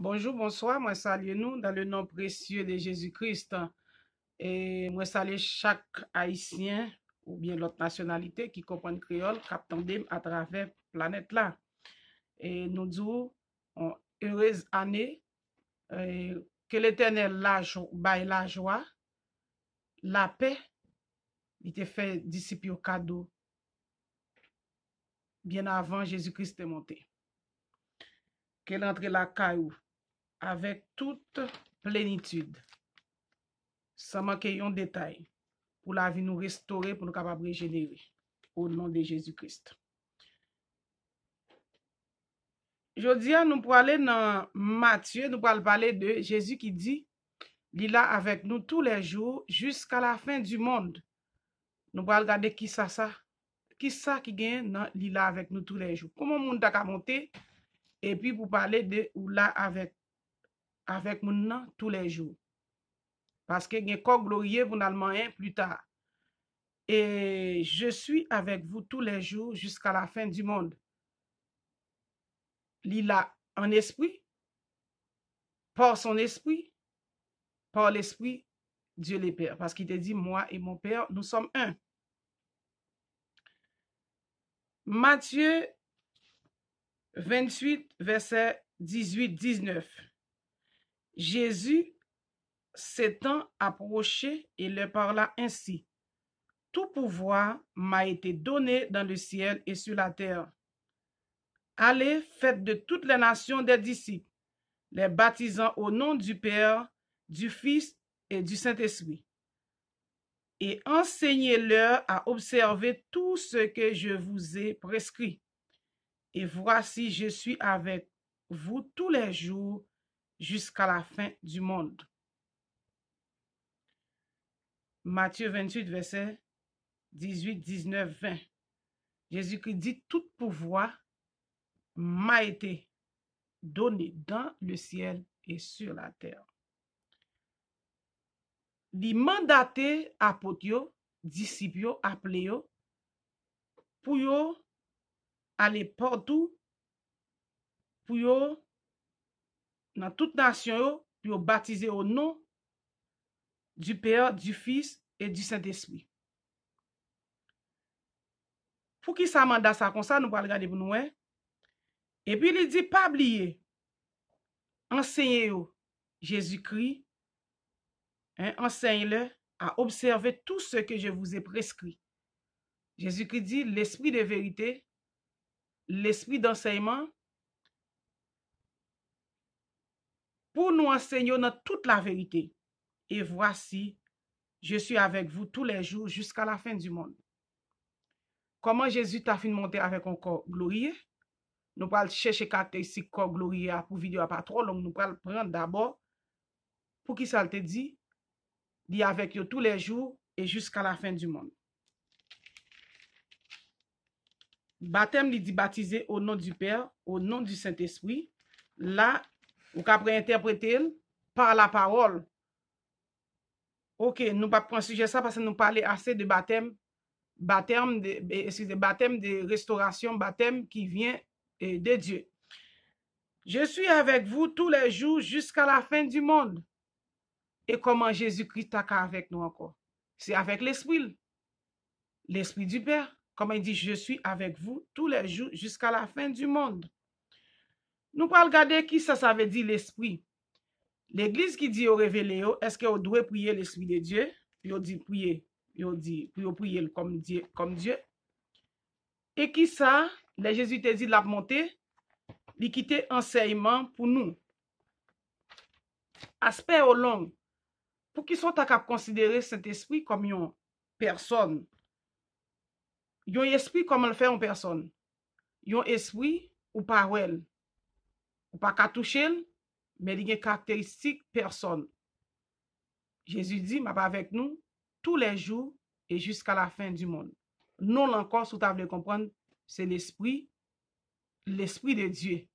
Bonjour, bonsoir, moi salue nous dans le nom précieux de Jésus-Christ. Et moi salue chaque Haïtien ou bien l'autre nationalité qui comprend créole, qui attendent à travers la planète là. Et nous disons, heureuse année, que l'Éternel baille la joie, la paix, il te fait disciple au cadeau bien avant Jésus-Christ est monté. Qu'elle entre la caillou avec toute plénitude, sans manquer un détail, pour la vie nous restaurer, pour nous capables de régénérer. Au nom de Jésus-Christ. Aujourd'hui, nous pourrons aller dans Matthieu, nous pourrons parler de Jésus qui dit, il est là avec nous tous les jours jusqu'à la fin du monde. Nous pourrons regarder qui ça. Qui ça qui gagne dans il est là avec nous tous les jours. Comment le monde a monté et puis pour parler de ou là avec nous tous les jours. Parce que il y a encore glorieux pour nous plus tard. Et je suis avec vous tous les jours jusqu'à la fin du monde. Il a en esprit, par son esprit, par l'esprit, Dieu le Père. Parce qu'il te dit, moi et mon Père, nous sommes un. Matthieu 28, verset 18-19. Jésus s'étant approché et leur parla ainsi. Tout pouvoir m'a été donné dans le ciel et sur la terre. Allez, faites de toutes les nations des disciples, les baptisant au nom du Père, du Fils et du Saint-Esprit. Et enseignez-leur à observer tout ce que je vous ai prescrit. Et voici, je suis avec vous tous les jours jusqu'à la fin du monde. Matthieu 28, verset 18, 19, 20. Jésus-Christ dit, tout pouvoir m'a été donné dans le ciel et sur la terre. Li mandaté apôtres yo, disciples yo, appelé yo, pour yo aller partout, pour yo dans toute nation yo, pour yo baptiser au nom du Père, du Fils et du Saint-Esprit. Pour qui ça mandat ça comme ça, nous allons regarder pour nous. Et puis il dit, pas oublier, enseignez yo Jésus-Christ, enseignez-le à observer tout ce que je vous ai prescrit. Jésus-Christ dit, l'esprit de vérité, l'esprit d'enseignement, pour nous enseigner dans toute la vérité. Et voici, je suis avec vous tous les jours jusqu'à la fin du monde. Comment Jésus t'a fait monter avec un corps glorieux? Nous allons chercher caractéristiques corps glorieux pour vidéo pas trop long. Nous allons prendre d'abord pour qui ça te dit, il est avec vous tous les jours et jusqu'à la fin du monde. Baptême, il dit baptiser au nom du Père, au nom du Saint-Esprit. Là, vous pouvez interpréter par la parole. Ok, nous ne pas prendre sujet ça parce que nous parlons assez de baptême de restauration, baptême qui vient de Dieu. Je suis avec vous tous les jours jusqu'à la fin du monde. Et comment Jésus-Christ est avec nous encore? C'est avec l'Esprit du Père. Comme il dit, je suis avec vous tous les jours jusqu'à la fin du monde. Nous allons regarder qui ça veut dire l'Esprit. L'Église qui dit au révélé, est-ce qu'on doit prier l'Esprit de Dieu? Il dit prier. Il dit prier comme Dieu. Et qui ça? Les Jésus te dit la montée, il quitte enseignement pour nous. Aspect au long. Pour qui sont à considérer cet esprit comme une personne. Un esprit comme le fait en personne. Un esprit ou parole. Ou pas qu'à toucher, mais il y a une caractéristique personne. Jésus dit, m'a pas avec nous tous les jours et jusqu'à la fin du monde. Non encore, si vous voulez comprendre, c'est l'esprit de Dieu.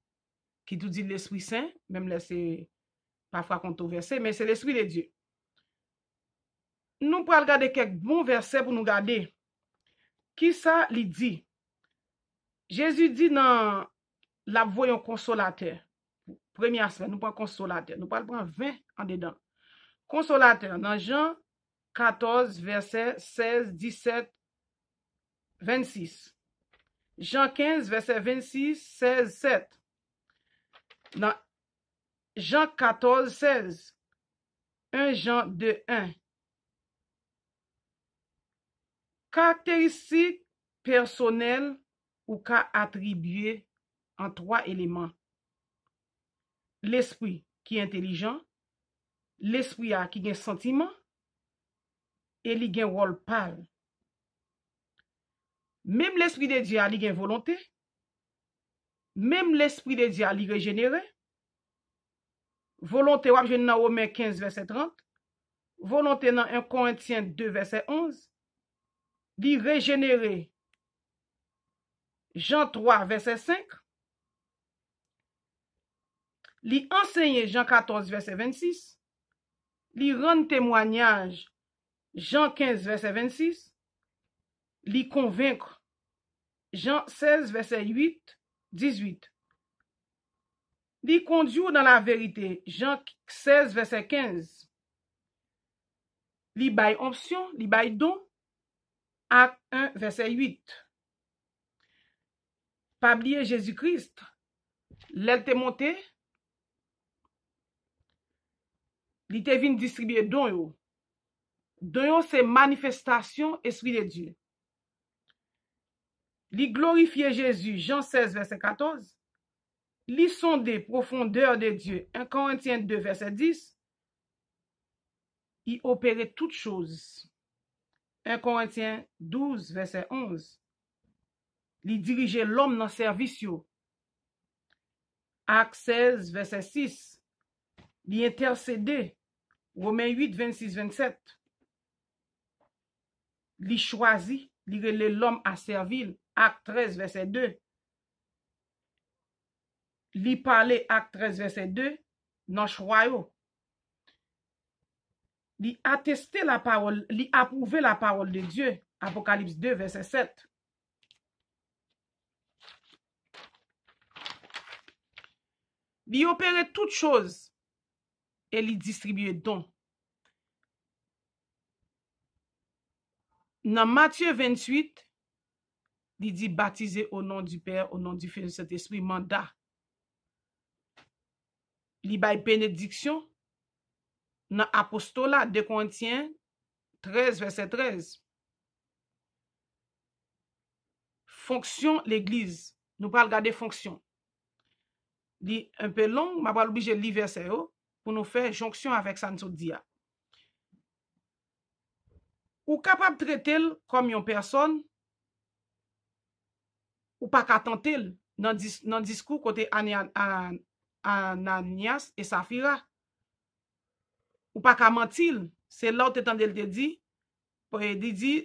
Qui tout dit l'Esprit Saint, même là c'est parfois controversé, mais c'est l'Esprit de Dieu. Nous pourrons regarder quelques bons versets pour nous garder. Qui ça lui dit? Jésus dit dans la voyant consolateur. Premier aspect, nous prenons consolateur. Nous parlons 20 en dedans. Consolateur, dans Jean 14, verset 16, 17, 26. Jean 15, verset 26, 16, 7. Dans Jean 14, 16. 1 Jean 2, 1. Caractéristiques personnelles ou cas attribuées en 3 éléments. L'esprit qui est intelligent, l'esprit qui a un sentiment, et il a un rôle pâle. Même l'esprit de Dieu a une volonté, même l'esprit de Dieu a régénéré. Volonté, on a dans Romains 15, verset 30. Volonté dans 1 Corinthiens 2, verset 11. Li régénéré. Jean 3, verset 5. Li enseigné Jean 14, verset 26. Li rend témoignage Jean 15, verset 26. Li convaincre Jean 16, verset 8, 18. Li conduire dans la vérité Jean 16, verset 15. Li bay option, li bay don, Acte 1, verset 8. Pas oublier Jésus-Christ. L'elle te monté, li te vin distribuer don yo. Don yo c'est manifestation esprit de Dieu. Li glorifier Jésus, Jean 16, verset 14. Li sonder profondeur de Dieu, 1 Corinthiens 2, verset 10. Il opérait toutes choses. 1 Corinthiens 12, verset 11. Li dirigeait l'homme dans service yo. Acte 16, verset 6. Li intercédait. Romains 8, 26, 27. Li choisi, li relè l'homme à servir. Acte 13, verset 2. Li parler Acte 13, verset 2. Dans choix yo. Li attester la parole, li approuver la parole de Dieu. Apocalypse 2, verset 7. Li opérait toutes choses et li distribuait dons. Dans Matthieu 28, il dit baptiser au nom du Père, au nom du Fils et du Saint-Esprit, mandat. Li bay bénédiction dans apostolat 2 Corinthiens 13, verset 13. Fonction l'église. Nous parlons regarder fonction. Li un peu long, ma pas obligé de lire verset pour nous faire jonction avec ça nous dit. Ou capable traiter comme une personne ou pas qu'à tenter dans discours côté Ananias et Saphira. Ou pas qu'à mentir, c'est là où tu entendais le dit.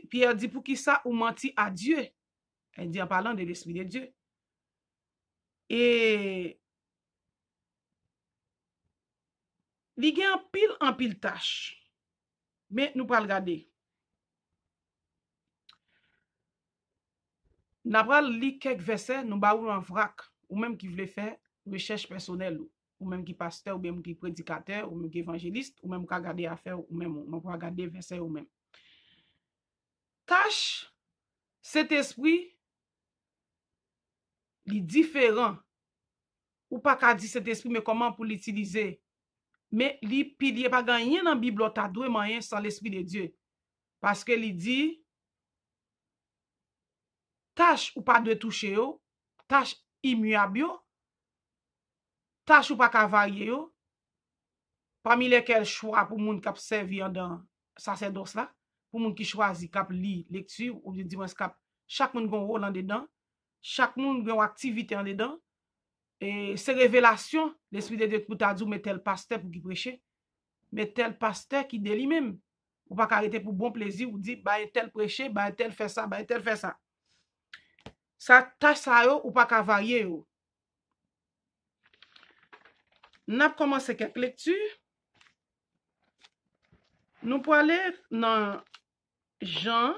Pierre dit pour qui ça ou menti à Dieu. Elle dit en parlant de l'esprit de Dieu. Et il y a en pile tâche. Mais nous pas regarder. Nous pas lire quelques versets, nous ba ou en vrac ou même qui voulait faire recherche personnelle ou même qui pasteur ou même qui prédicateur ou même qui évangéliste ou même qui regarder affaire ou même on va regarder verset ou même. Tâche cet esprit li différent ou pas qu'à dire cet esprit mais comment pour l'utiliser. Mais li pilier pas gagné dans Bible ta doué moyen sans l'esprit de Dieu. Parce que li dit tâche ou pas de toucher yo, tâche immuable yo, tâche ou pas ka varier yo. Parmi lesquels choix pour moun k'ap servir dans sacerdoce là, pour moun qui choisit k'ap li lecture ou bien dimanche k'ap chaque moun gon rôle en dedans, chaque moun gon activité en dedans. Et ces révélations, l'esprit de Dieu pour t'a dit mais tel pasteur pour qui prêcher, mais tel pasteur qui de lui-même. Ou pas arrêter pour bon plaisir ou dire bah tel prêcher, bah tel fait ça, bah tel fait ça. Ça tâche ça yo ou pas ka varier yo. N'a commencé quelques lectures. Nous pour aller dans Jean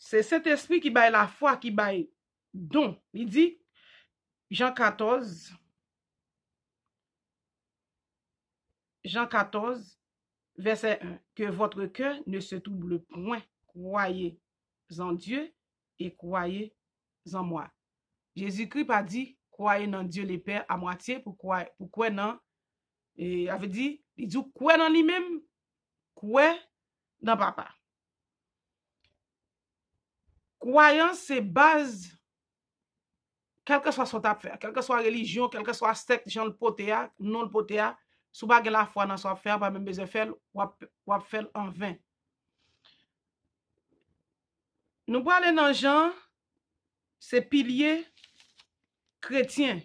c'est cet esprit qui baille la foi, qui baille don. Il dit, Jean 14, verset 1, que votre cœur ne se trouble point, croyez en Dieu et croyez en moi. Jésus-Christ a dit, croyez en Dieu le Père à moitié, pourquoi non? Et avait dit, il dit, croyez dans lui-même, croyez dans papa. Croyance, c'est base, quel que soit son affaire, quelle que soit religion, quel que soit secte, genre le potéa, non le potéa, si vous avez la foi dans son affaire, pas même besoin de faire, ou faire en vain. Nous parlons dans Jean, c'est pilier chrétien.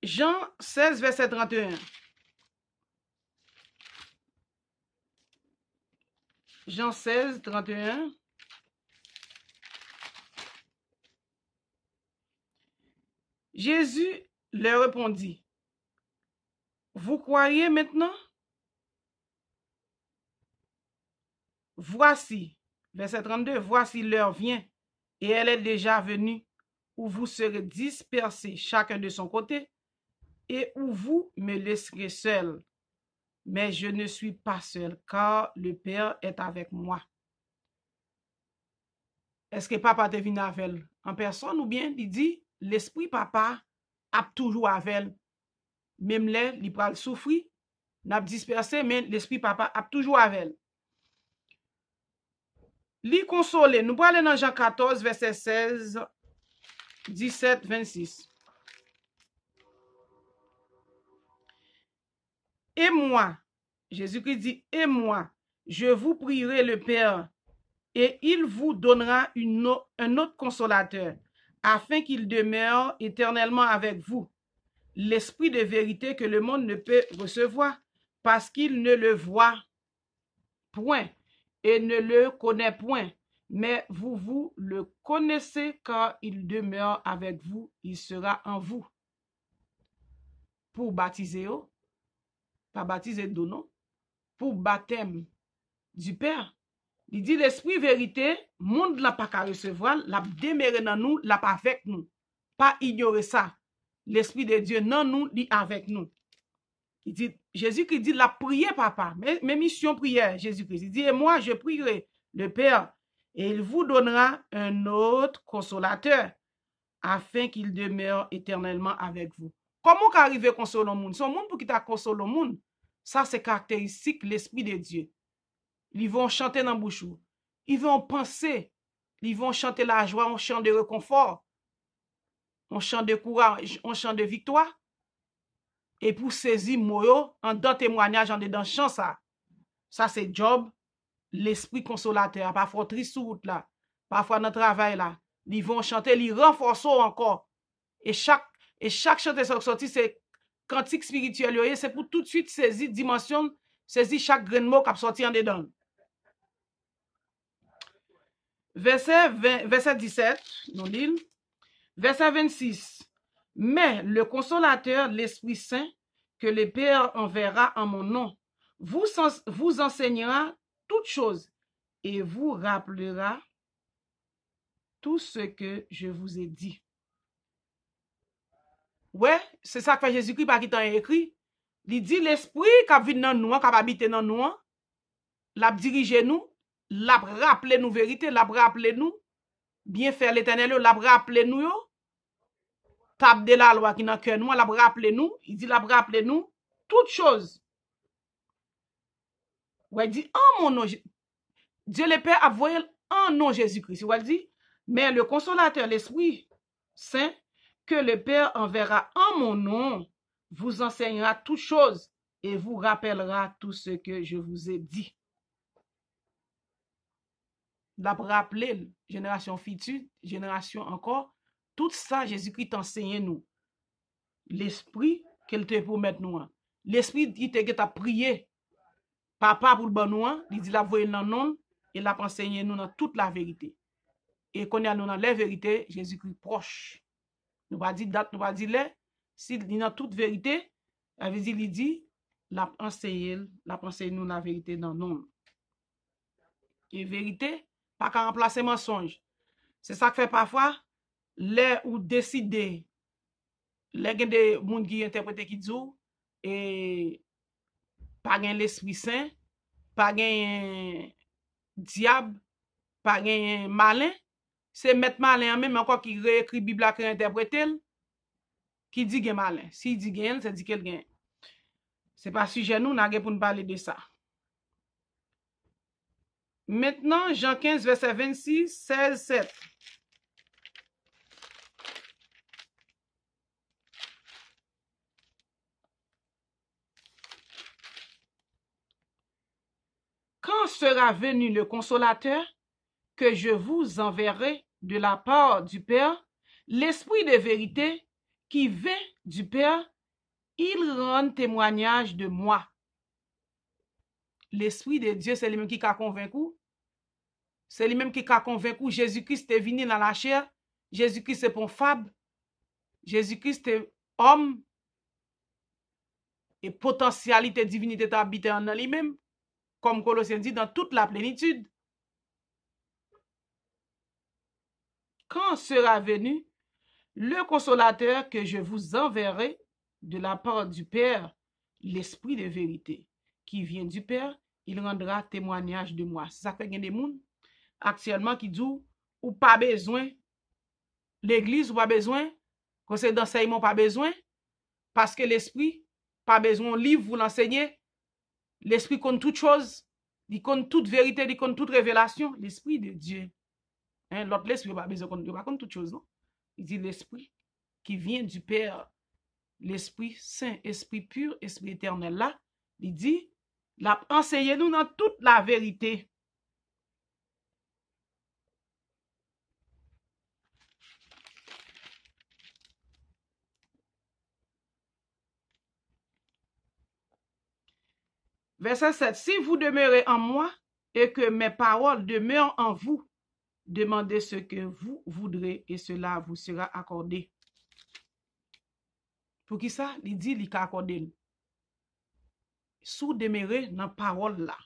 Jean 16, verset 31. Jean 16, 31. Jésus leur répondit, vous croyez maintenant? Voici, verset 32, voici l'heure vient, et elle est déjà venue, où vous serez dispersés chacun de son côté, et où vous me laisserez seul. Mais je ne suis pas seul, car le Père est avec moi. Est-ce que papa te venu avec elle en personne ou bien il dit, l'esprit papa a toujours avec elle. Même là, il pral souffrir, n'a dispersé, mais l'esprit papa a toujours avec elle. Li consolé, nous parlons dans Jean 14, verset 16, 17, 26. Et moi, Jésus-Christ dit, et moi, je vous prierai le Père, et il vous donnera un autre consolateur, afin qu'il demeure éternellement avec vous. L'esprit de vérité que le monde ne peut recevoir, parce qu'il ne le voit point et ne le connaît point. Mais vous le connaissez, car il demeure avec vous, il sera en vous. Pour baptiser, pas baptiser de non, pour baptême du Père. Il dit l'esprit vérité, monde n'a pas qu'à recevoir, l'a demeuré dans nous, l'a pas avec nous. Pas ignorer ça. L'esprit de Dieu non nous, dit avec nous. Il dit, Jésus-Christ dit la prière, papa. Mes missions prière, Jésus-Christ. Il dit, et moi, je prierai le Père, et il vous donnera un autre consolateur, afin qu'il demeure éternellement avec vous. Comment qu'arriver à consoler le monde? Son monde pour qu'il t'a consolé le monde. Ça, c'est caractéristique l'esprit de Dieu. Ils vont chanter dans la bouche. Ils vont penser. Ils vont chanter la joie, on chante de réconfort. On chante de courage, on chante de victoire. Et pour saisir moyo, en dans témoignage, en dedans chant ça. Ça, c'est job, l'esprit consolateur. Parfois, triste sur route là. Parfois, dans le travail là. Ils vont chanter, ils renforcent encore. Et chaque chante sorti, c'est cantique spirituel. C'est pour tout de suite saisir dimension, saisir chaque grain de mot qui a sorti en dedans. Verset 17, non l'île. Verset 26. Mais le consolateur, l'Esprit Saint, que le Père enverra en mon nom, vous enseignera toutes choses et vous rappellera tout ce que je vous ai dit. Ouais, c'est ça que Jésus-Christ par qui t'a écrit. Il dit l'Esprit qui vient dans nous, qui habite dans nous, l'a dirigé nous, l'a rappelé nous vérité, l'a rappelé nous, bien faire l'Éternel, l'a rappelé nous, table de la loi qui dans cœur nous, l'a rappelé nous, il dit l'a rappelé nous toutes choses. Ouais, il dit en mon nom, Dieu le Père a voyé en nom Jésus-Christ. Il dit, mais le consolateur, l'Esprit Saint, que le Père enverra en mon nom, vous enseignera toutes choses et vous rappellera tout ce que je vous ai dit. L'a rappelé, génération future, génération encore, tout ça, Jésus-Christ enseigne nous. L'esprit qu'elle te promet nous. L'esprit qui te prié. Papa pour le bon nous, il dit la voyer dans nom et l'a enseigné nous dans toute la vérité. Et qu'on est nous dans la vérité, Jésus-Christ proche. Nous pas dire date, nous pas dire là, s'il dit dans toute vérité, il dit l'a enseigné nous la vérité dans nom. Et vérité, pas qu'à remplacer mensonge. C'est ça que fait parfois, les ou décider, les gen de moun qui interprète qui dit, et pas gen l'Esprit Saint, pas gen diable, pas gen malin, c'est mettre malin même encore qui réécrit Bible qui interprète qui dit gen malin. Si dit gen, c'est dit qu'elle gen. C'est pas sujet nous, n'a pour nous parler de ça. Maintenant, Jean 15, verset 26, 16, 7. Quand sera venu le consolateur que je vous enverrai de la part du Père, l'Esprit de vérité qui vient du Père, il rend témoignage de moi. L'Esprit de Dieu, c'est lui-même qui a convaincu. C'est lui-même qui a convaincu. Jésus-Christ est venu dans la chair. Jésus-Christ est pour fable. Jésus-Christ est homme. Et potentialité divinité habité en lui-même. Comme Colossiens dit, dans toute la plénitude. Quand sera venu le consolateur que je vous enverrai de la part du Père, l'Esprit de vérité, qui vient du Père, il rendra témoignage de moi. C'est ça fait qu'il y a des gens actuellement qui disent ou pas besoin l'église ou pas besoin conseil d'enseignement pas besoin parce que l'Esprit pas besoin livre vous l'enseigner. L'Esprit compte toute chose, il compte toute vérité, il compte toute révélation. L'Esprit de Dieu. Hein, l'autre l'Esprit pas besoin de compte toute chose, non? Il dit l'Esprit qui vient du Père, l'Esprit Saint, Esprit pur, Esprit éternel là, il dit, l'a enseigné nous dans toute la vérité. Verset 7. Si vous demeurez en moi et que mes paroles demeurent en vous, demandez ce que vous voudrez et cela vous sera accordé. Pour qui ça? Il dit, il a accordé. Sous demeurer dans parole là.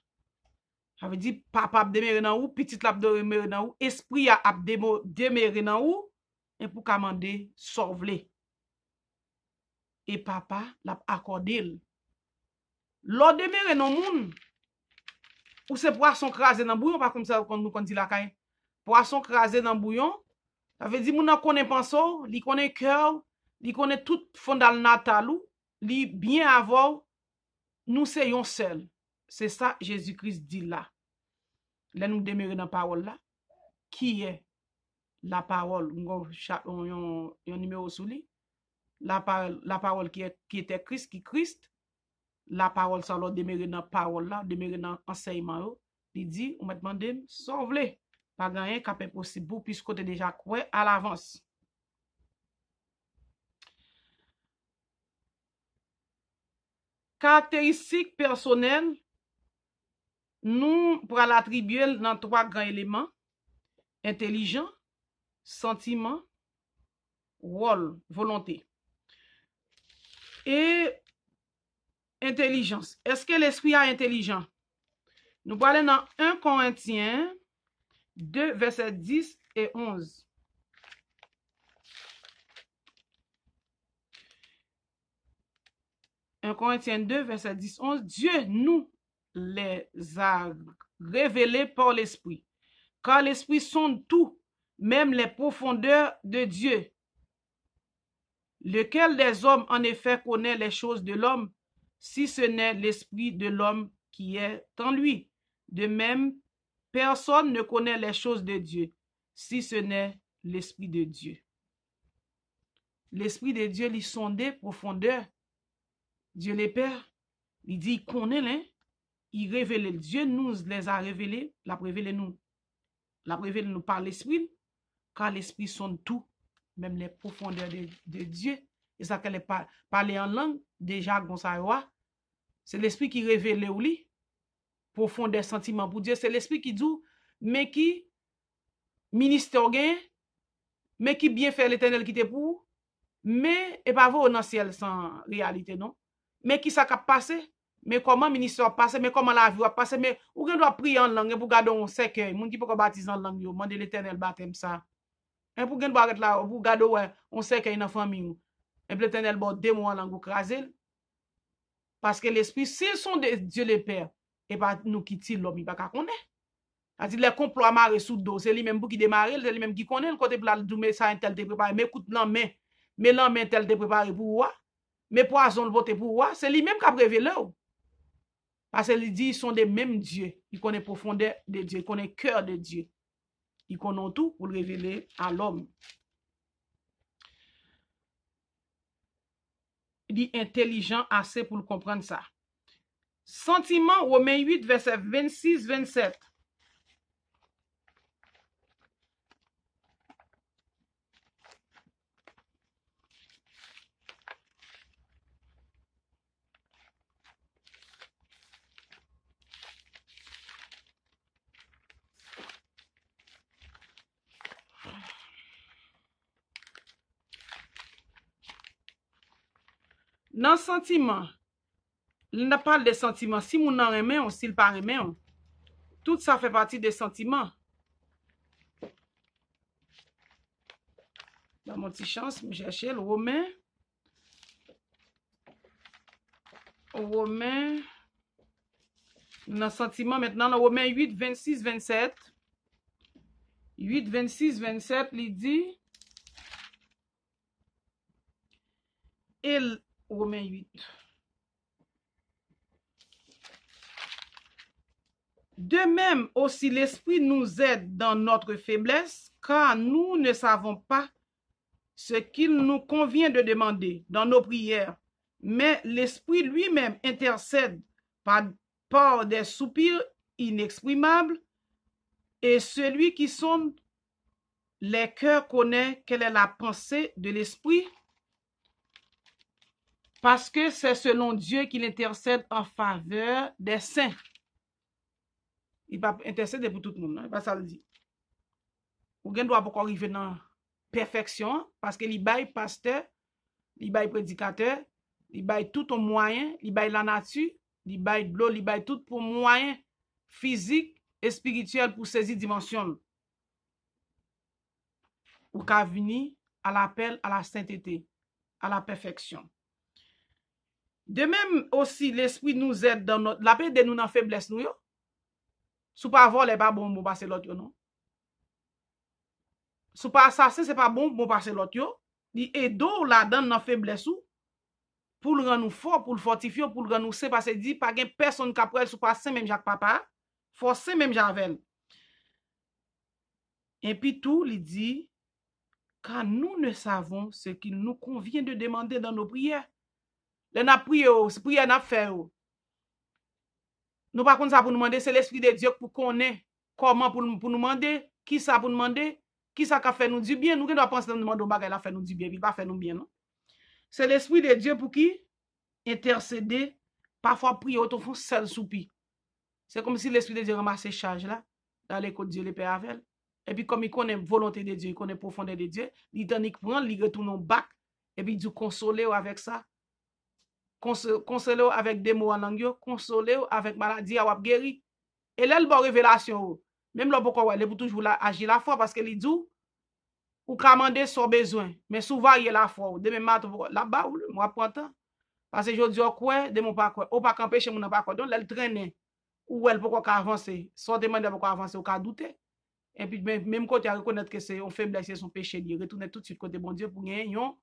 Ça veut dire, papa a demeuré dans où, petit a demeuré dans où, esprit a demeuré dans où, et pour commander, sauver. Et papa l'a accordé. L'on demeure dans le monde, ou c'est poisson crasé dans le bouillon, pas comme ça, quand nous dit la caille. Poisson crasé dans le bouillon, ça veut dire, moun connaît penso, li connaît cœur, li connaît tout fondal natal, li bien avant, nous soyons seuls. C'est ça, Jésus-Christ dit là. Là, nous demeurons dans la parole là. Qui est la parole? On un numéro sous lui. La parole qui était Christ, qui Christ. La parole, ça, l'on demeure dans la parole là, demeure dans l'enseignement. Il dit, on m'a demandé, sauve-les. Pas gagner, cap impossible, puisque tu es déjà quoi à l'avance. Caractéristiques personnelles, nous pourrons l'attribuer dans 3 grands éléments. Intelligent, sentiment, rôle, volonté. Et intelligence. Est-ce que l'esprit a intelligent? Nous parlons dans 1 Corinthiens 2, versets 10 et 11. Un Corinthiens 2, verset 10, 11, Dieu nous les a révélés par l'Esprit, car l'Esprit sonde tout, même les profondeurs de Dieu. Lequel des hommes en effet connaît les choses de l'homme, si ce n'est l'Esprit de l'homme qui est en lui? De même, personne ne connaît les choses de Dieu, si ce n'est l'Esprit de Dieu. L'Esprit de Dieu lui sonde profondeur. Dieu le Père, il dit, il connaît, hein? Il révèle. Dieu nous les a révélés, l'a révélé nous par l'Esprit, car l'Esprit sonde tout, même les profondeurs de Dieu. Et ça qu'elle est parlé en langue, déjà, Gonsaïwa, c'est l'Esprit qui révèle ou lui, profondeur sentiments pour Dieu. C'est l'Esprit qui dit, mais qui ministère gain, mais qui bien fait l'Éternel qui te pour, mais et pas vous dans ciel sans réalité, non? Mais qui ça cap passé? mais comment ministère passe, mais comment la vie va passer, mais ou gen doit prier en langue pour garder un cercueil, moun qui peut baptiser en langue yo, demander l'Éternel baptême ça. Et pour gen doit arrêter là, pour garder ouais, on cercueil dans famille ou. Et puis l'Éternel bon deux mots en langue craser. Parce que l'esprit, s'ils sont de Dieu le Père, et pas nous qui tire l'homme, il pas connaître. C'est-à-dire les complots amarrés sous dos, c'est lui-même pour qui démarre, c'est lui-même qui connaît le côté pour la doumer ça un tel te préparé, mais écoute l'en mais l'en tel te préparé pour moi, mais poison le voter pour moi, c'est lui-même qui a révélé. Parce qu'il dit, ils sont des mêmes dieux. Ils connaissent profondeur de Dieu, ils connaissent cœur de Dieu. Ils connaissent tout pour le révéler à l'homme. Il dit intelligent assez pour le comprendre ça. Sentiment, Romains 8, verset 26-27. Dans sentiment, il n'a pas de sentiments. Si mon en remet, on s'il pas remet, tout ça fait partie des sentiments. Dans mon petit chance, je cherche le Romain. Dans sentiment, maintenant, dans Romains 8, 26, 27. 8, 26, 27, il dit. Et Romains 8. De même aussi l'Esprit nous aide dans notre faiblesse, car nous ne savons pas ce qu'il nous convient de demander dans nos prières, mais l'Esprit lui-même intercède par des soupirs inexprimables, et celui qui sonde les cœurs connaît quelle est la pensée de l'Esprit, parce que c'est selon Dieu qu'il intercède en faveur des saints. Il va intercéder pour tout le monde, pas ça le dit. Ou gen doit pas arriver dans perfection, parce que il bail pasteur, il bail prédicateur, il bail tout au moyen, il bail la nature, il bail de l'eau, il bail tout pour moyen physique et spirituel pour saisir dimension. Ou qu'à venir à l'appel à la sainteté, à la perfection. De même aussi, l'Esprit nous aide dans notre... La paix de nous dans faiblesse, nous, yo. Sou pas voler, pas bon, bon passer l'autre, non? Sou pas assassin, c'est pas bon, bon passer l'autre, yo. Di aide la dans dans faiblesse ou, pour le rendre nous fort, pour le fortifier, pour le rendre nous sain, parce que dit, pas gen personne qui après sou pas saint, même Jacques Papa, forcé même Javel. Et puis tout, il dit, car nous ne savons ce qu'il nous convient de demander dans nos prières. Le n'a prié, c'est prière n'a fait. Nous pas contre ça pour nous demander, c'est l'Esprit de Dieu pour connaître comment pour nous demander, qui ça pour nous demander, qui ça qui fait nous du bien. Nous ne doit penser nous demander bagay la fait nous du bien, il pas fait nous bien, non? C'est l'Esprit de Dieu pour qui intercéder, parfois prier au fond seul soupi. C'est comme si l'Esprit de Dieu ramasse charge là, dans les côtes de Dieu, les pères avec. Et puis comme il connaît volonté de Dieu, il connaît profondeur de Dieu, il tandis prend, il retourne au bac, et puis il consoler avec ça. Consoler avec des mots en langue, consoler avec maladie à guéri. Et là, il y a une révélation. Même là, pourquoi il peut toujours agir la foi parce que il dit ou commander son besoin. Mais souvent, il y a la foi. De même, là-bas, moi, pourtant. Parce que je dis, quoi, de mon pas quoi. Ou pas qu'empêcher mon pas quoi. Donc, elle traîne. Ou elle peut avancer. Soit demander pour avancer ou qu'à douter. Et puis, même côté, à reconnaître que c'est un faiblesse, c'est son péché. Il retourne tout de suite côté bon Dieu pour gagner une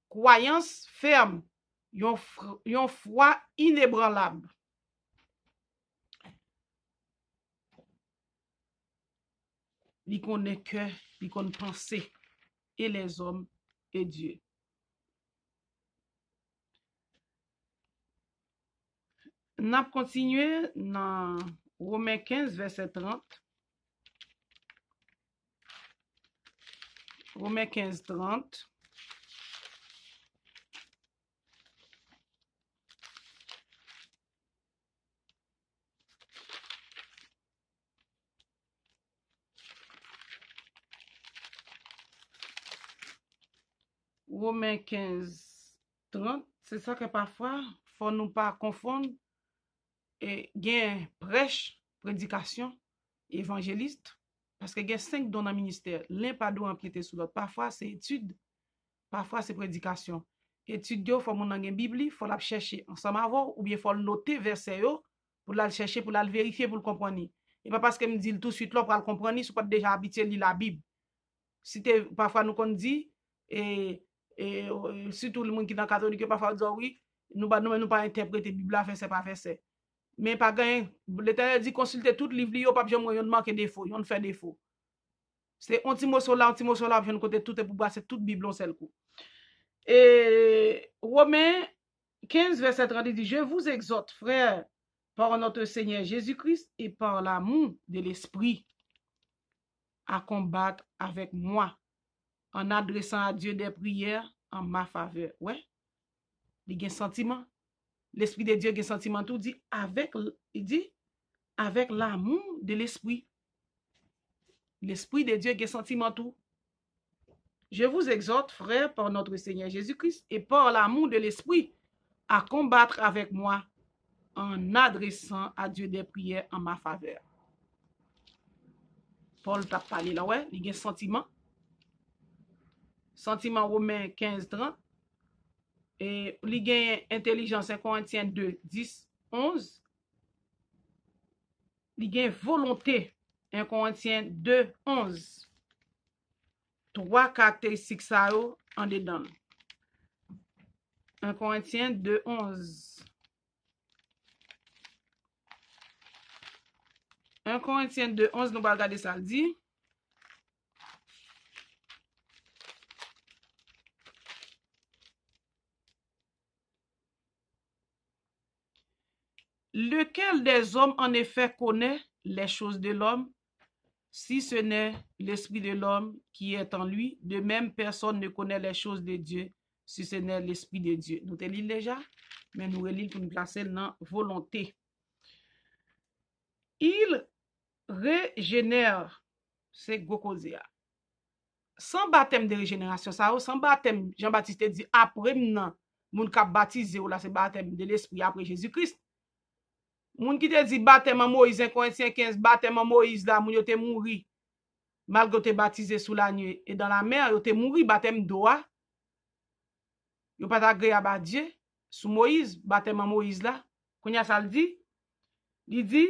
croyance ferme. Yon foi inébranlable. Li connaît cœur, li connaît pensée et les hommes et Dieu. N'a continué dans Romains 15 verset 30. Romains 15 30. Romains 15, 30, c'est ça que parfois, faut nous pas confondre gen prêche, prédication, évangéliste, parce que gen 5 dons dans le ministère. L'un pas doit empiéter sur l'autre. Parfois, c'est étude, parfois, c'est prédication. Étude, il faut mon gen Bible, faut la chercher ensemble avant, ou bien faut le noter verset yo, pour la chercher, pour la vérifier, pour le comprendre. Et pas parce que me dit tout de suite là, pour le comprendre, si pas déjà habitué à lire la Bible. Si parfois nous qu'on dit, et surtout le monde qui est dans catholique, parfois dit oui, nous pas interpréter la Bible, verset par verset. Mais pas gain, l'Éternel dit consulter tout livre, yo pas jamais yon manque défaut, yon fait défaut. C'est un petit mot sur là, je côté tout et pour passer toute Bible en seul coup. Et Romains 15 verset 30 dit, je vous exhorte, frères, par notre Seigneur Jésus-Christ et par l'amour de l'Esprit, à combattre avec moi, en adressant à Dieu des prières en ma faveur. Ouais, il y a un sentiment. L'Esprit de Dieu a un sentiment tout dit il dit avec l'amour de l'Esprit. L'Esprit de Dieu a un sentiment tout. Je vous exhorte, frères, par notre Seigneur Jésus-Christ et par l'amour de l'Esprit, à combattre avec moi en adressant à Dieu des prières en ma faveur. Paul t'a parlé là, ouais, il y a un sentiment. Sentiment Romains 15, 30. Et il y a intelligence 1 Corinthiens 2, 10, 11. Il y a volonté 1 Corinthiens 2, 11. 3 caractéristiques ça en dedans. 1 Corinthiens 2, 11. 1 Corinthiens 2, 11, nous allons regarder ça, le dit. Lequel des hommes en effet connaît les choses de l'homme, si ce n'est l'esprit de l'homme qui est en lui? De même, personne ne connaît les choses de Dieu, si ce n'est l'esprit de Dieu. Nous te lisons déjà, mais nous relisons pour nous placer dans volonté. Il régénère, c'est Gokozea. Sans baptême de régénération, ça, sans baptême, Jean-Baptiste dit après maintenant, moun ka baptisé ou là, c'est baptême de l'esprit après Jésus-Christ. Moun qui te dit baptême en Moïse, 1 Corinthiens 15, baptême en Moïse, là, moun yo te mouri, malgré te baptisé sous la nuit et dans la mer, yo te mouri, baptême d'eau, yo pas agréable à Dieu, sous Moïse, baptême en Moïse là, Kounya ça le dit, il dit,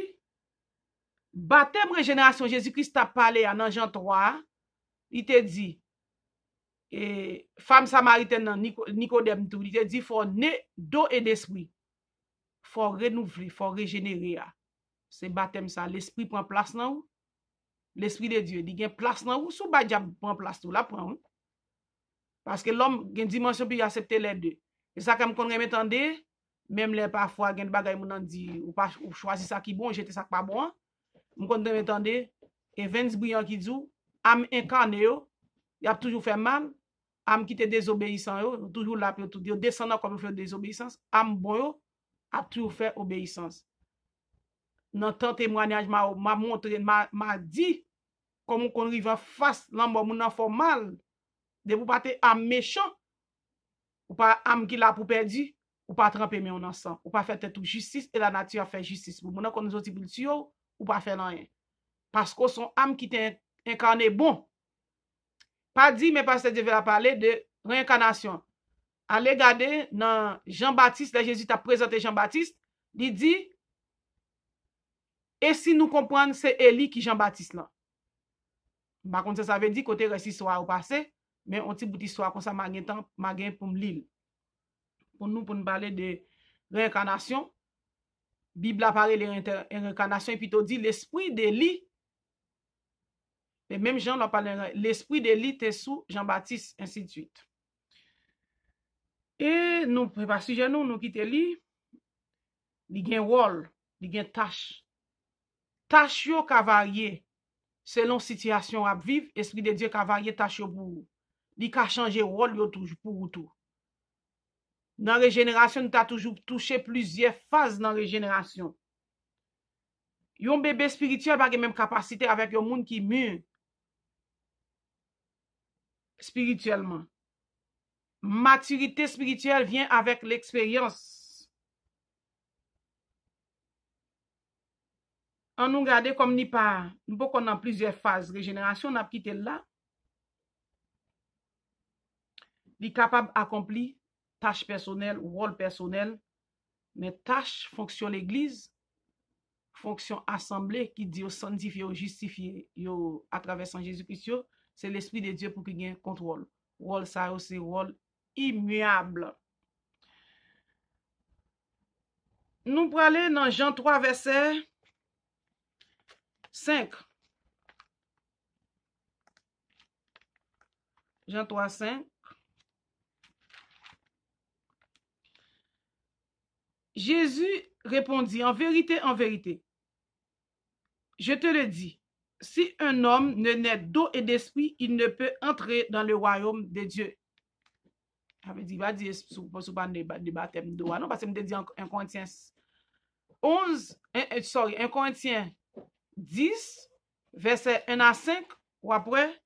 baptême régénération, Jésus-Christ a parlé à Jean 3, il te dit, et femme samaritaine, Nicodème, il te dit, faut naître d'eau et d'esprit. Faut renouveler, faut régénérer. C'est baptême ça. L'esprit prend place dans vous. L'esprit de Dieu, il a place dans vous. Sous bas diable prend place tout là prend. Parce que l'homme a une dimension puis accepter les deux. Et ça comme qu'on m'entende, même les parfois gen bagay moun nan dit ou choisi ça qui bon, jeter ça pas bon. M'kon m'entende et Vince Brillant qui dit âme incarné yo, y a toujours fait mal. Âme qui te désobéissant yo, toujours là pour tout dire descendant comme faire désobéissance, âme bon yo a toujours fait obéissance. Dans tant témoignage m'a montré m'a dit comment qu'on arrive en face l'homme moun nan fait mal de vous pas âme méchant ou pas âme qui l'a pour perdu ou pas tremper mais on ensemble ou pas faire toute justice et la nature a fait justice pour moun qu'on nous autres pour ou pas faire rien parce que son âme qui t'est incarné bon pas dit mais pasteur Dieu va parler de réincarnation. Allez regarder dans Jean-Baptiste, là Jésus t'a présenté Jean-Baptiste, il dit et si nous comprenons c'est Élie qui Jean-Baptiste là. Par contre ça veut dire côté récit histoire au passé, mais on petit bout d'histoire comme ça m'a temps m'a gain pour me lire. Pour nous parler de réincarnation, Bible a parlé de réincarnation et puis tu dit l'esprit d'Élie. Et même Jean l'a parlé l'esprit d'Élie était sous Jean-Baptiste ainsi de suite. Et nous pas sujet nous quitter li, il y a un rôle, il y a une tâche. Tâche yo ka varier selon situation à vivre, esprit de Dieu ka varier tâche yo pour. Li ka changer rôle yo toujours pour tout. Dans régénération, nous t'a toujours touché plusieurs phases dans régénération. Yon bébé spirituel pas même capacité avec yon monde qui mûr spirituellement. Maturité spirituelle vient avec l'expérience. On nous garde comme ni pas, nous pouvons dans plusieurs phases de régénération, on a quitté là. Il est capable d'accomplir tâches personnelles, rôle personnel, mais tâches, fonction l'église, fonction assemblée qui dit sanctifier, justifier à travers Saint Jésus-Christ, c'est l'Esprit de Dieu pour qu'il ait contrôle. Rôle ça, c'est rôle immuable. Nous pour aller dans Jean 3, verset 5. Jean 3, 5. Jésus répondit, en vérité, je te le dis, si un homme ne naît d'eau et d'esprit, il ne peut entrer dans le royaume de Dieu. Il va dire sous de baptême d'eau, non, parce que je me dit en Corinthiens 1 Corinthiens 10, verset 1 à 5, ou après,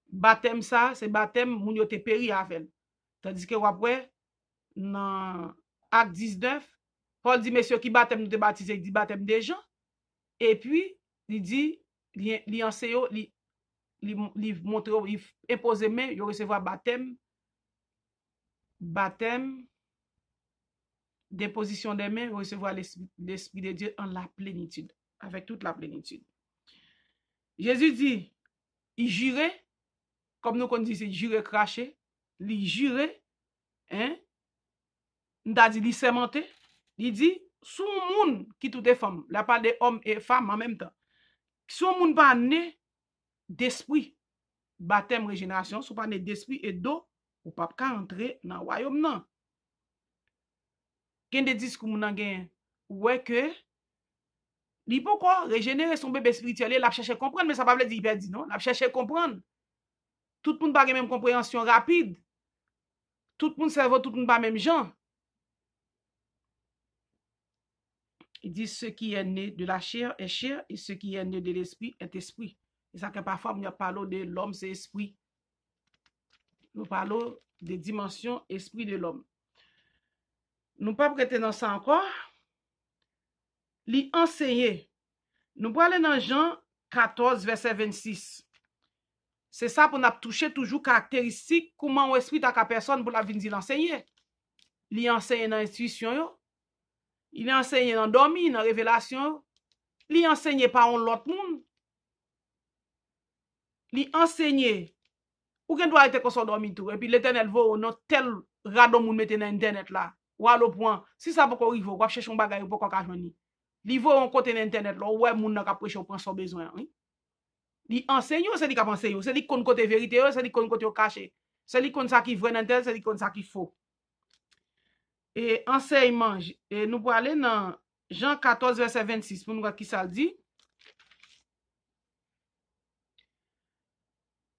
baptême ça, c'est baptême moun yo te péri avec. Tandis que ou après, dans Acte 19, Paul dit, messieurs, qui baptême nous te baptisé, il dit baptême des gens. Et puis, il dit, il enseigne, il montre, il impose main, il recevoir baptême, déposition des mains, il recevoir l'Esprit de Dieu en la plénitude, avec toute la plénitude. Jésus dit, il jurait, comme nous connaissons, c'est jurer cracher, il jurait, hein, il a dit, il sermenté, il dit, sous monde qui tout est femme, la parle des hommes et femmes en même temps, sous monde pas né d'esprit, baptême régénération, sous pas né d'esprit et d'eau, ou pas qu'à entrer dans le royaume non. Gen des discours moun gen ouais que li pourquoi régénérer son bébé spirituel, il a cherché comprendre mais ça pas veut dire perdu non, il a cherché comprendre. Tout le monde pas même compréhension rapide. Tout le monde cerveau, tout le monde pas même genre. Il dit ce qui est né de la chair est chair et ce qui est né de l'esprit est esprit. Et ça que parfois nous parlons de l'homme c'est esprit. Nous parlons des dimensions esprit de l'homme. Nous pas prêter dans ça encore. Li enseigner. Nous pour aller dans Jean 14 verset 26. C'est ça pour nous toucher toujours caractéristique comment l'esprit ta personne pour la venir l'enseigner. Li enseigner dans intuition yo. Il enseigne dans dormi, dans révélation. Il enseigne par l'autre monde. Il enseigne ou gen doit être qu'on soit dormi tout et puis l'Éternel va non tel radon moun mette dans internet là. Ou à le point si ça pas arriver, ou chercher un bagage pour qu'on joindre. Li va on côté internet là ouais moun n'a ka prêcher ou prend son besoin, oui. Li enseigne c'est li ka enseigne, c'est li kon côté vérité, c'est li kon côté caché. C'est li kon ça qui vrai dans internet, c'est li kon ça qui faux. Et enseignement, et nous pour aller dans Jean 14 verset 26 pour nous voir qui ça dit.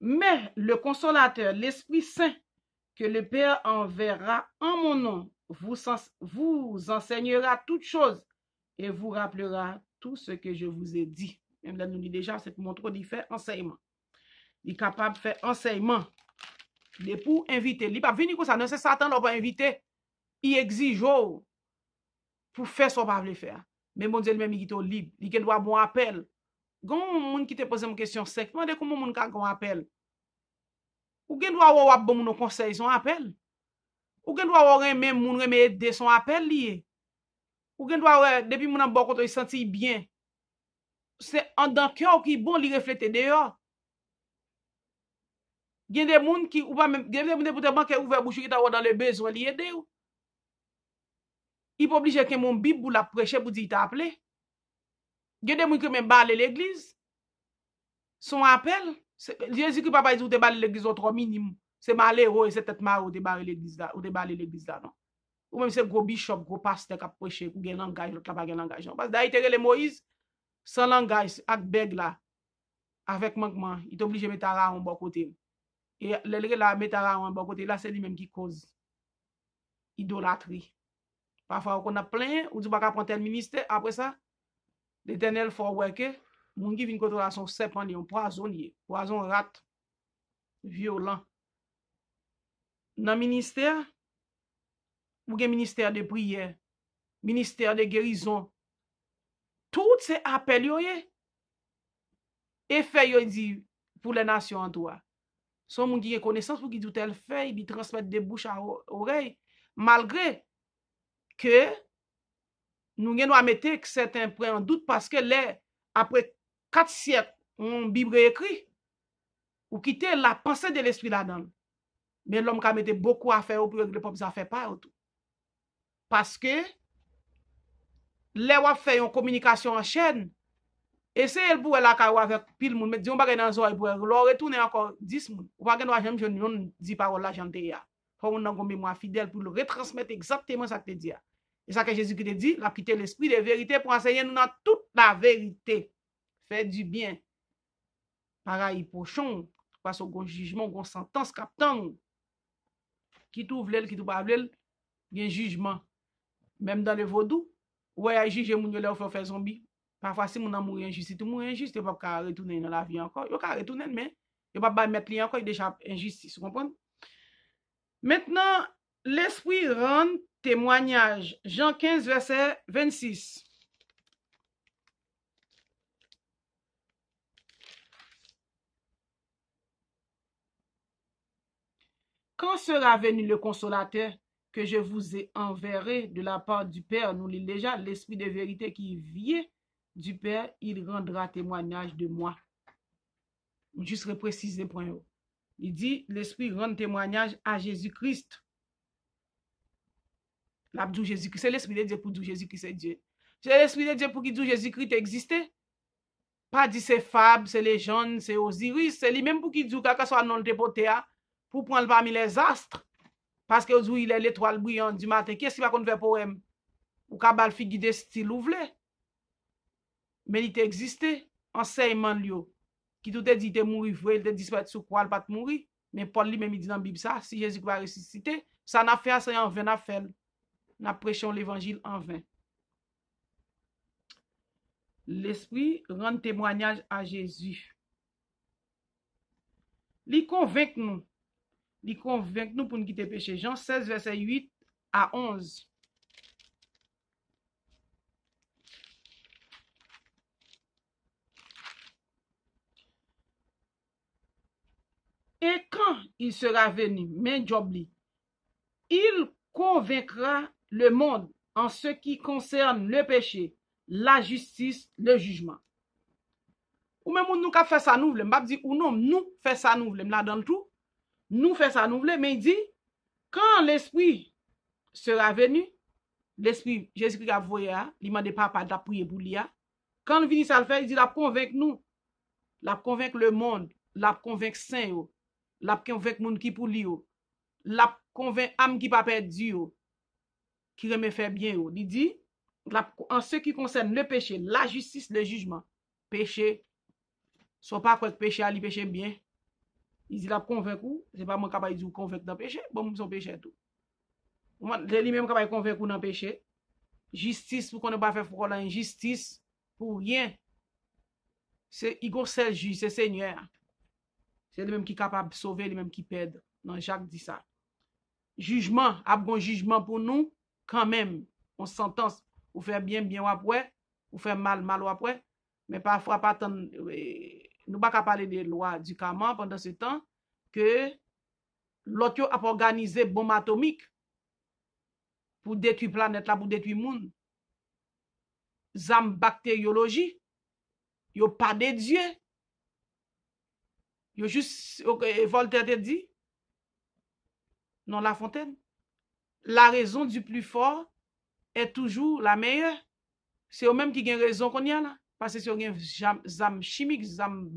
Mais le consolateur, l'Esprit Saint, que le Père enverra en mon nom, vous enseignera toutes choses et vous rappellera tout ce que je vous ai dit. Même là, nous dit déjà, c'est pour montrer qu'il fait enseignement. Il est capable de faire enseignement. Il est pour inviter. Il n'est pas venu comme ça, non, c'est Satan qui va inviter. Il exige pour faire ce qu'il va faire. Mais mon Dieu, même, il est libre. Il doit bon appel. Gon moun qui te pose une question sec, demande comment moun ka gon appel. Ou gen doit avoir bon moun conseil son appel. Ou gen doit avoir même moun reme aider son appel lié. Ou gen doit depuis moun an bon côté il senti bien. C'est en dans cœur qui bon li refléter dehors. Gen des moun qui ou pas même gen des moun pour te banque ouvert bouche qui ta dans le besoin li aider ou. Il pas obligé que mon bible pour la prêcher pour dire t'a appelé. Gen des moun qui même baler l'église. Son appel, Jésus qui papa dit ou te baler l'église au trop minimum. C'est malheureux et c'est peut-être marre ou te baler l'église là, ou te baler l'église là non. Ou même c'est gros bishop, gros pasteur qui a prêché ou gen langage, l'autre là pas gen langage. Parce que d'ailleurs le Moïse sans langage avec bèg là avec manquement, il est obligé de mettre Aaron bon côté. Et le là mettre Aaron bon côté là c'est lui même qui cause idolâtrie. Parfois on a plein ou du pas prendre tel ministère après ça l'Éternel faut worker moun qui vient contre son serpent li un poisonnier, poison rat violent. Dans ministère ou gen ministère de prière, ministère de guérison, Tout ces appels yo ye. Et fait yo dit pour les nations en toi. Son moun qui a connaissance pour qui tout tel fait, il transmettre des bouches à oreille. Malgré que nous avons mettre que certains prennent en doute parce que les, après 4 siècles, on Bible écrit, ou quitter la pensée de l'esprit là-dedans. Mais l'homme qui a mis beaucoup à faire pour que le peuple ça fait pas tout. Parce que les wap fait une communication en chaîne. Essayez pour la ka avec pile moun, mais di on bagay dans zoy pour leur retourner encore 10 moun. Ou pas gen jamais jeune yon di parole la jante ya. Faut on nan mémoire fidèle pour le retransmettre exactement ça que te dit. Et ça que Jésus qui te dit, la quitter l'esprit de vérité pour enseigner nous dans toute la vérité. Fait du bien. Pareil pochon, parce au jugement, gon sentence captant. Qui tout vle, qui tout pas vle, gen jugement. Même dans le vaudou, ouais, juge moun yo le faire zombie. Parfois, si mon amour est injuste, tout le monde est injuste, il ne peut pas retourner dans la vie encore. Il peut retourner, mais il ne peut pas mettre lui encore, il déjà injustice. Vous comprenez? Maintenant, l'esprit rend témoignage. Jean 15, verset 26. Quand sera venu le consolateur que je vous ai enverré de la part du Père, nous lisons déjà, l'esprit de vérité qui vient du Père, il rendra témoignage de moi. Juste repréciser point. Il dit, l'Esprit rend témoignage à Jésus-Christ. L'abdou Jésus-Christ, c'est l'Esprit de Dieu pour dire Jésus-Christ c'est Dieu. C'est l'Esprit de Dieu pour qui dit Jésus-Christ existait. Pas dit c'est Fab, c'est légende, c'est Osiris, c'est lui-même pour qui dit que soit non dépoté pour prendre parmi les astres. Parce que aujourd'hui, il est l'étoile brillante du matin. Qu'est-ce qui va qu'on fait poème? Ou kabal figi de style ou vle? Mais il existé, enseignement lui, qui tout est dit de mourir, il te disparaître sous quoi, il pas mourir. Mais Paul lui-même dit dans la Bible ça, si Jésus va ressusciter, ça n'a fait ça en vain, n'a fait. N'a prêché l'évangile en vain. L'esprit rend témoignage à Jésus. Il convainc nous. Il convainc nous pour nous quitter péché. Jean 16, verset 8 à 11. Et quand il sera venu, mais Jobli, il convaincra le monde en ce qui concerne le péché, la justice, le jugement. Ou même nous qui fait ça nous voulons, pas dire ou non, nous fait ça nous voulons, là dans tout. Nous fait ça nous voulons, mais il dit quand l'esprit sera venu, l'esprit Jésus-Christ a voyé, il m'a dit papa de prier pour lui. Quand il vient ça le faire, il dit la convaincre nous, la convaincre le monde, la convaincre saint yo. La convaincre moun qui pour lui, la convaincre âme qui pas perdu, qui remet faire bien. Il dit, en ce qui concerne le péché, la justice, le jugement, péché, soit pas quoi que péché, ali péché bien. Il dit, la convaincre, c'est pas moi capable de dire convaincre dans péché, bon, son péché tout. C'est lui-même capable de convaincre dans péché. Justice, pour qu'on ne pas faire pour la injustice, pour rien. C'est, il go seul juge, c'est Seigneur. C'est lui-même qui est capable de sauver, lui-même qui perd. Non, Jacques dit ça. Jugement, a bon jugement pour nous, quand même. On sentence, ou faire bien, bien ou après, ou faire mal, mal ou après. Mais parfois, pas tant, nous pas parler des lois du Kaman pendant ce temps, que l'autre a organisé bombe atomique pour détruire la planète là, pour détruire le monde. Zam bactériologie, yo pas de Dieu. Yo juste, Voltaire te dit, non La Fontaine, la raison du plus fort est toujours la meilleure. C'est eux-mêmes qui ont raison qu'on y a là. Parce que c'est un zam chimique, zam